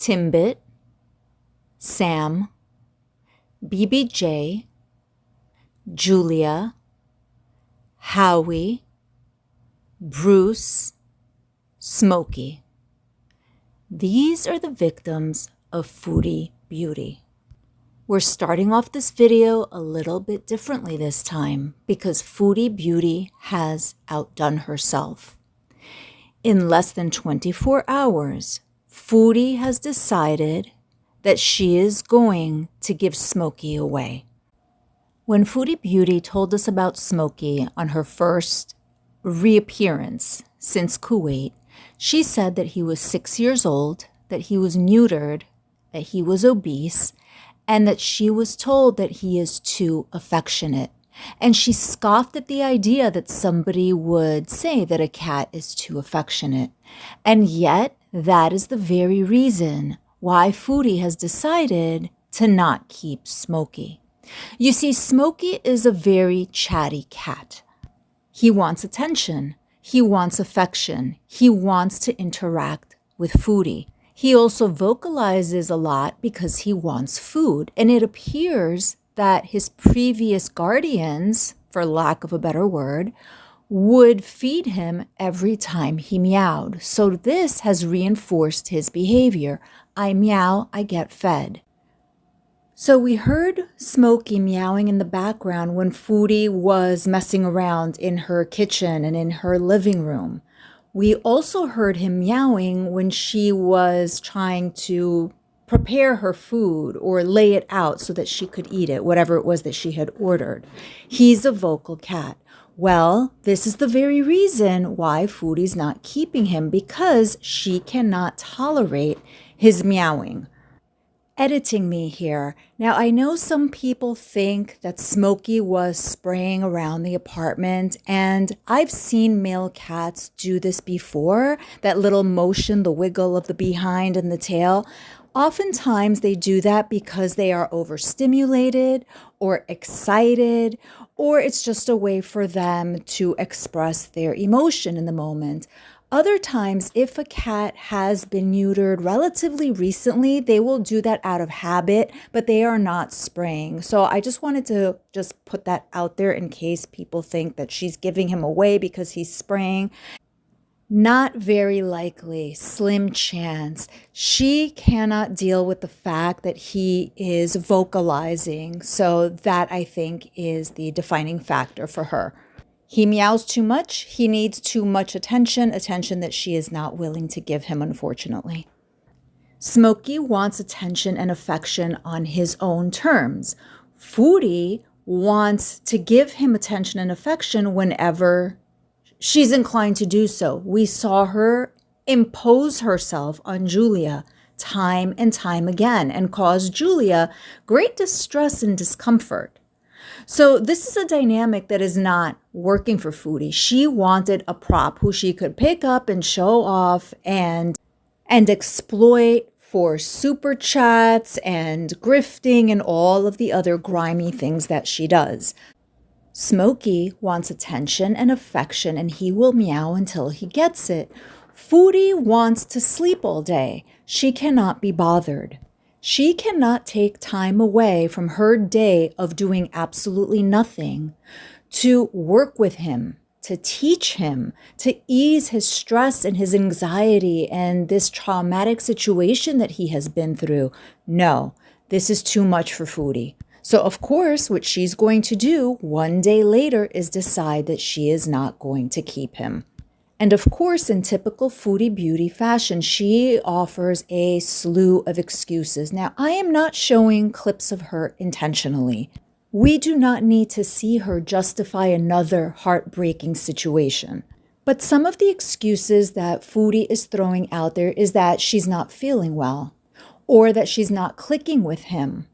Timbit, Sam, BBJ, Julia, Howie, Bruce, Smokey. These are the victims of Foodie Beauty. We're starting off this video a little bit differently this time because Foodie Beauty has outdone herself. In less than 24 hours, Foodie has decided that she is going to give Smokey away. When Foodie Beauty told us about Smokey on her first reappearance since Kuwait, she said that he was 6 years old, that he was neutered, that he was obese, and that she was told that he is too affectionate. And she scoffed at the idea that somebody would say that a cat is too affectionate. And yet, that is the very reason why Foodie has decided to not keep Smokey. You see, Smokey is a very chatty cat. He wants attention. He wants affection. He wants to interact with Foodie. He also vocalizes a lot because he wants food. And it appears that his previous guardians, for lack of a better word, would feed him every time he meowed. So this has reinforced his behavior. I meow, I get fed. So we heard Smokey meowing in the background when Foodie was messing around in her kitchen and in her living room. We also heard him meowing when she was trying to prepare her food or lay it out so that she could eat it, whatever it was that she had ordered. He's a vocal cat. Well, this is the very reason why Foodie's not keeping him, because she cannot tolerate his meowing. Editing me here. Now, I know some people think that Smokey was spraying around the apartment, and I've seen male cats do this before, that little motion, the wiggle of the behind and the tail. Oftentimes they do that because they are overstimulated or excited, or it's just a way for them to express their emotion in the moment. Other times, if a cat has been neutered relatively recently, they will do that out of habit, but they are not spraying. So I just wanted to just put that out there in case people think that she's giving him away because he's spraying. Not very likely, slim chance. She cannot deal with the fact that he is vocalizing. So that, I think, is the defining factor for her. He meows too much. He needs too much attention that she is not willing to give him, unfortunately. Smokey wants attention and affection on his own terms. Foodie wants to give him attention and affection whenever she's inclined to do so. We saw her impose herself on Julia time and time again and cause Julia great distress and discomfort. So this is a dynamic that is not working for Foodie. She wanted a prop who she could pick up and show off and exploit for super chats and grifting and all of the other grimy things that she does. Smokey wants attention and affection, and he will meow until he gets it. Foodie wants to sleep all day. She cannot be bothered. She cannot take time away from her day of doing absolutely nothing to work with him, to teach him, to ease his stress and his anxiety and this traumatic situation that he has been through. No, this is too much for Foodie. So, of course, what she's going to do one day later is decide that she is not going to keep him. And of course, in typical Foodie Beauty fashion, she offers a slew of excuses. Now, I am not showing clips of her intentionally. We do not need to see her justify another heartbreaking situation. But some of the excuses that Foodie is throwing out there is that she's not feeling well, or that she's not clicking with him.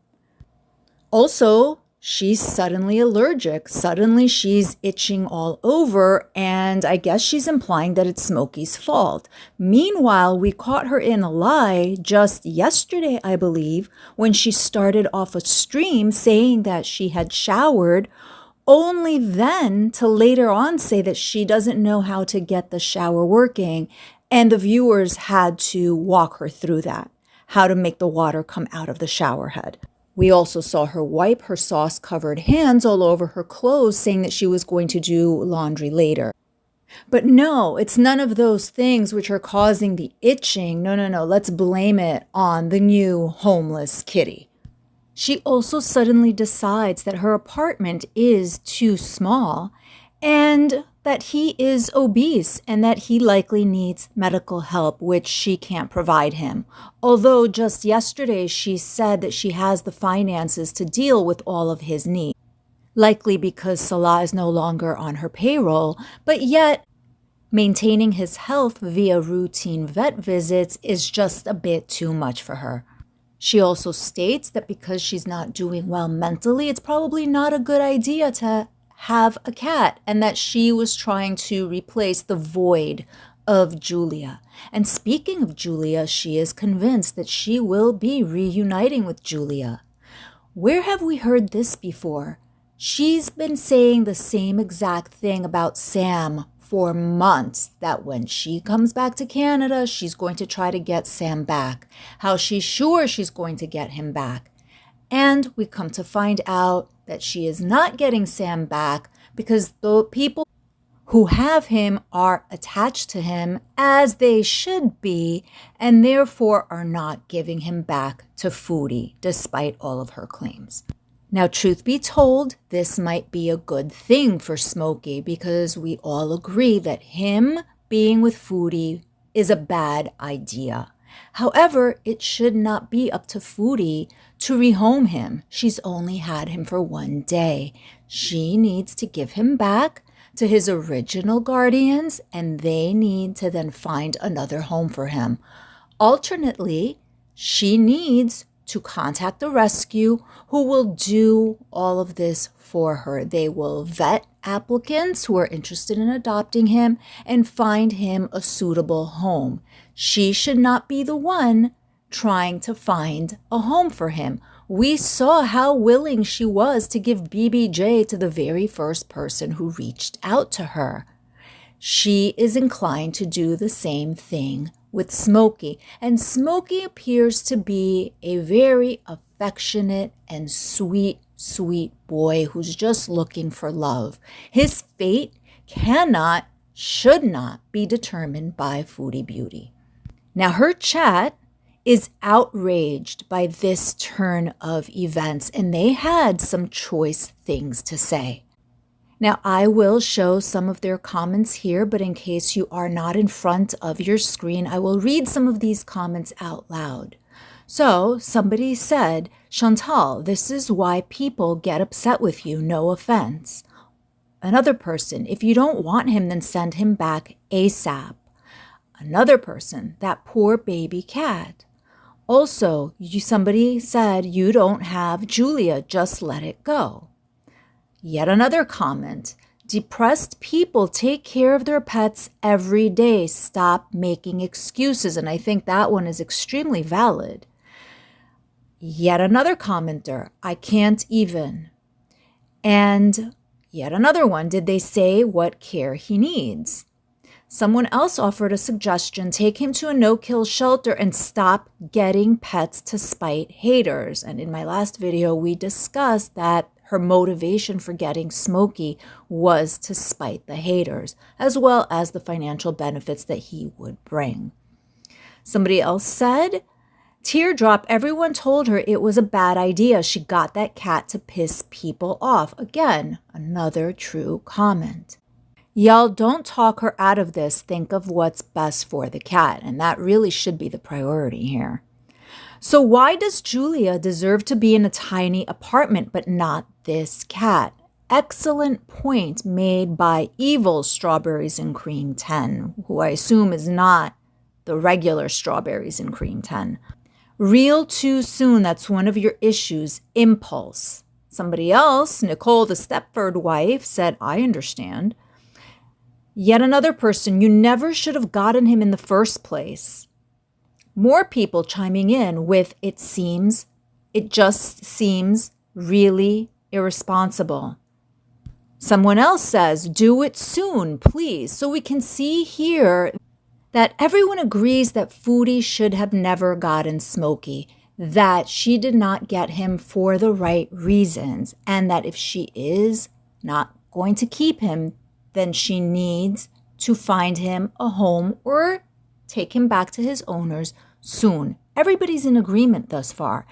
Also, she's suddenly allergic. Suddenly she's itching all over, and I guess she's implying that it's Smokey's fault. Meanwhile, we caught her in a lie just yesterday, I believe, when she started off a stream saying that she had showered, only then to later on say that she doesn't know how to get the shower working, and the viewers had to walk her through that. how to make the water come out of the shower head. We also saw her wipe her sauce-covered hands all over her clothes, saying that she was going to do laundry later. But no, it's none of those things which are causing the itching. No. Let's blame it on the new homeless kitty. She also suddenly decides that her apartment is too small and that he is obese and that he likely needs medical help, which she can't provide him. Although just yesterday she said that she has the finances to deal with all of his needs, likely because Salah is no longer on her payroll, but yet maintaining his health via routine vet visits is just a bit too much for her. She also states that because she's not doing well mentally, it's probably not a good idea to have a cat, and that she was trying to replace the void of Julia. And speaking of Julia, she is convinced that she will be reuniting with Julia. Where have we heard this before? She's been saying the same exact thing about Sam for months, that when she comes back to Canada, she's going to try to get Sam back. How she's sure she's going to get him back. And we come to find out that she is not getting Sam back because the people who have him are attached to him as they should be, and therefore are not giving him back to Foodie, despite all of her claims. Now, truth be told, this might be a good thing for Smokey because we all agree that him being with Foodie is a bad idea. However, it should not be up to Foodie to rehome him. She's only had him for one day. She needs to give him back to his original guardians, and they need to then find another home for him. Alternately, she needs to contact the rescue who will do all of this for her. They will vet applicants who are interested in adopting him and find him a suitable home. She should not be the one trying to find a home for him. We saw how willing she was to give BBJ to the very first person who reached out to her. She is inclined to do the same thing with Smokey, and Smokey appears to be a very affectionate and sweet boy who's just looking for love. His fate should not be determined by Foodie Beauty. Now, her chat is outraged by this turn of events, and they had some choice things to say. Now, I will show some of their comments here, but in case you are not in front of your screen, I will read some of these comments out loud. So, somebody said, Chantal, this is why people get upset with you, no offense. Another person, if you don't want him, then send him back ASAP. Another person, that poor baby cat. Also, somebody said, you don't have Julia, just let it go. Yet another comment, depressed people take care of their pets every day. Stop making excuses. And I think that one is extremely valid. Yet another commenter, I can't even. And yet another one, did they say what care he needs? Someone else offered a suggestion, take him to a no-kill shelter and stop getting pets to spite haters. And in my last video, we discussed that her motivation for getting Smokey was to spite the haters, as well as the financial benefits that he would bring. Somebody else said, teardrop, everyone told her it was a bad idea. She got that cat to piss people off. Again, another true comment. Y'all, don't talk her out of this. Think of what's best for the cat, and that really should be the priority here. So why does Julia deserve to be in a tiny apartment but not this cat? Excellent point made by Evil Strawberries and Cream 10, who I assume is not the regular Strawberries and Cream 10. Real too soon, that's one of your issues. Impulse. Somebody else, Nicole the Stepford wife, said, I understand. Yet another person, you never should have gotten him in the first place. More people chiming in with, it just seems really irresponsible. Someone else says, do it soon, please. So we can see here that everyone agrees that Foodie should have never gotten Smokey, that she did not get him for the right reasons, and that if she is not going to keep him, then she needs to find him a home or take him back to his owners soon. Everybody's in agreement thus far.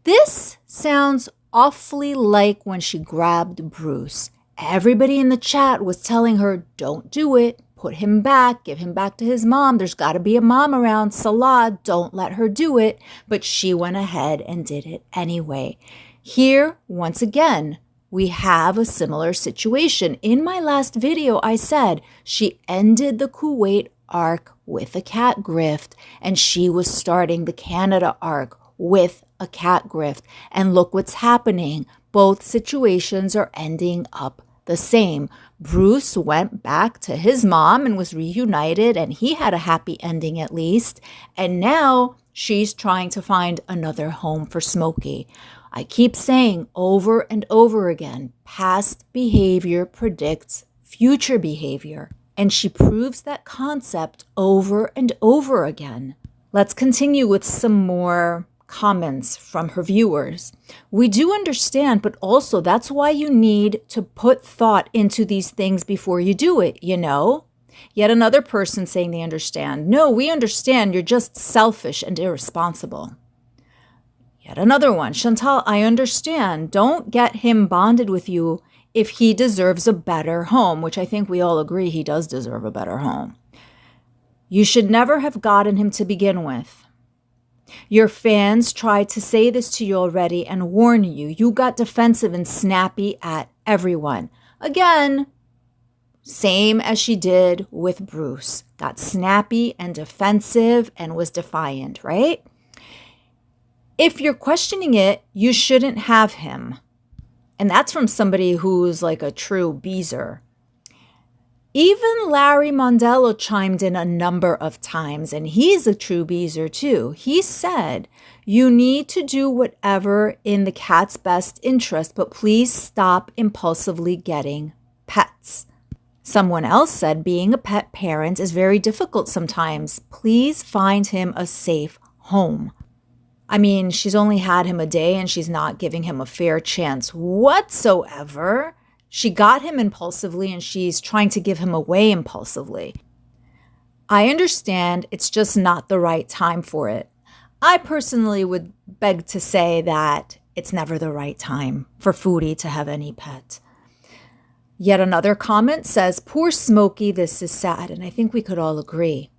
This sounds awfully like when she grabbed Bruce. Everybody in the chat was telling her, don't do it. Put him back. Give him back to his mom. There's got to be a mom around. Salah, don't let her do it. But she went ahead and did it anyway. Here, once again, we have a similar situation. In my last video, I said she ended the Kuwait arc with a cat grift, and she was starting the Canada arc with a cat grift. And look what's happening. Both situations are ending up the same. Bruce went back to his mom and was reunited, and he had a happy ending at least. And now she's trying to find another home for Smokey. I keep saying over and over again, past behavior predicts future behavior. And she proves that concept over and over again. Let's continue with some more comments from her viewers. We do understand, but also that's why you need to put thought into these things before you do it, you know? Yet another person saying they understand. No, we understand. You're just selfish and irresponsible. Yet another one. Chantal, I understand. Don't get him bonded with you if he deserves a better home, which I think we all agree he does deserve a better home. You should never have gotten him to begin with. Your fans tried to say this to you already and warn you. You got defensive and snappy at everyone. Again, same as she did with Bruce. Got snappy and defensive and was defiant, right? If you're questioning it, you shouldn't have him. And that's from somebody who's like a true Beezer. Even Larry Mondello chimed in a number of times, and he's a true Beezer too. He said, you need to do whatever in the cat's best interest, but please stop impulsively getting pets. Someone else said, being a pet parent is very difficult sometimes. Please find him a safe home. I mean, she's only had him a day and she's not giving him a fair chance whatsoever. She got him impulsively and she's trying to give him away impulsively. I understand it's just not the right time for it. I personally would beg to say that it's never the right time for Foodie to have any pet. Yet another comment says, poor Smokey, this is sad. And I think we could all agree.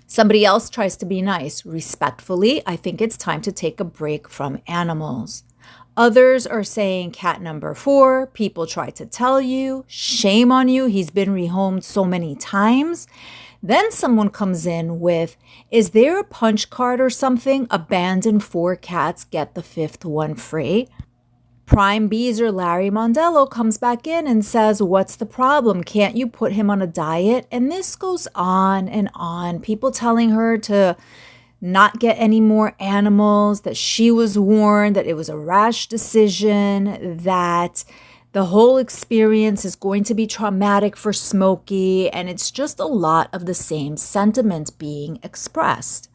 Somebody else tries to be nice. Respectfully, I think it's time to take a break from animals. Others are saying cat number 4. People try to tell you, shame on you. He's been rehomed so many times. Then someone comes in with, is there a punch card or something? Abandon 4 cats, get the 5th one free. Prime Beezer Larry Mondello comes back in and says, what's the problem? Can't you put him on a diet? And this goes on and on. People telling her to not get any more animals, that she was warned, that it was a rash decision, that the whole experience is going to be traumatic for Smokey, and it's just a lot of the same sentiment being expressed.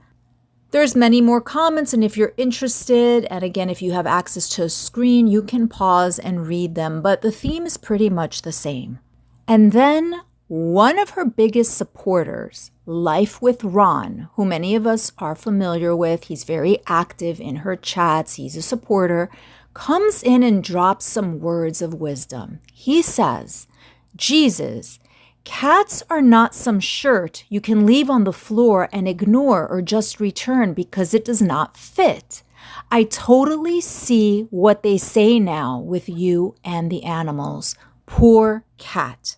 There's many more comments, and if you're interested, and again, if you have access to a screen, you can pause and read them, but the theme is pretty much the same. And then one of her biggest supporters, Life with Ron, who many of us are familiar with, he's very active in her chats, he's a supporter, comes in and drops some words of wisdom. He says, Jesus, cats are not some shirt you can leave on the floor and ignore or just return because it does not fit. I totally see what they say now with you and the animals. Poor cat.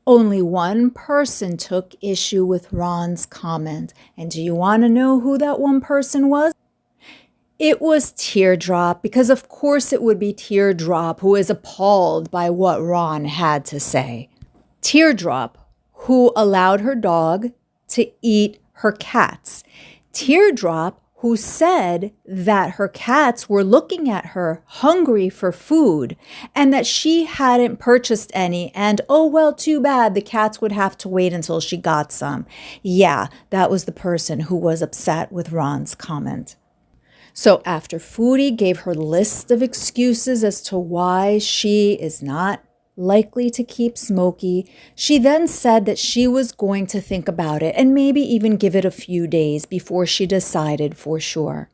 Only one person took issue with Ron's comment. And do you want to know who that one person was? It was Teardrop, because of course it would be Teardrop, who is appalled by what Ron had to say. Teardrop, who allowed her dog to eat her cats. Teardrop, who said that her cats were looking at her hungry for food and that she hadn't purchased any, and oh well, too bad, the cats would have to wait until she got some. Yeah, that was the person who was upset with Ron's comment. So after Foodie gave her list of excuses as to why she is not likely to keep Smokey, she then said that she was going to think about it and maybe even give it a few days before she decided for sure.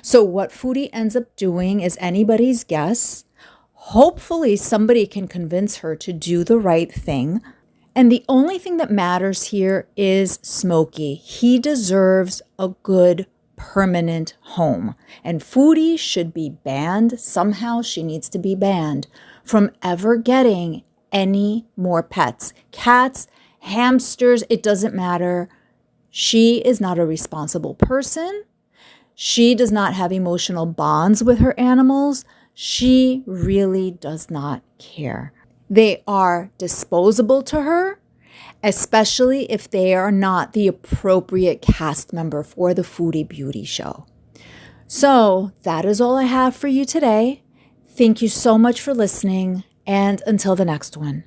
So what Foodie ends up doing is anybody's guess. Hopefully somebody can convince her to do the right thing. And the only thing that matters here is Smokey. He deserves a good permanent home. And Foodie should be banned. Somehow she needs to be banned from ever getting any more pets. Cats, hamsters, it doesn't matter. She is not a responsible person. She does not have emotional bonds with her animals. She really does not care. They are disposable to her, especially if they are not the appropriate cast member for the Foodie Beauty show. So that is all I have for you today. Thank you so much for listening, and until the next one.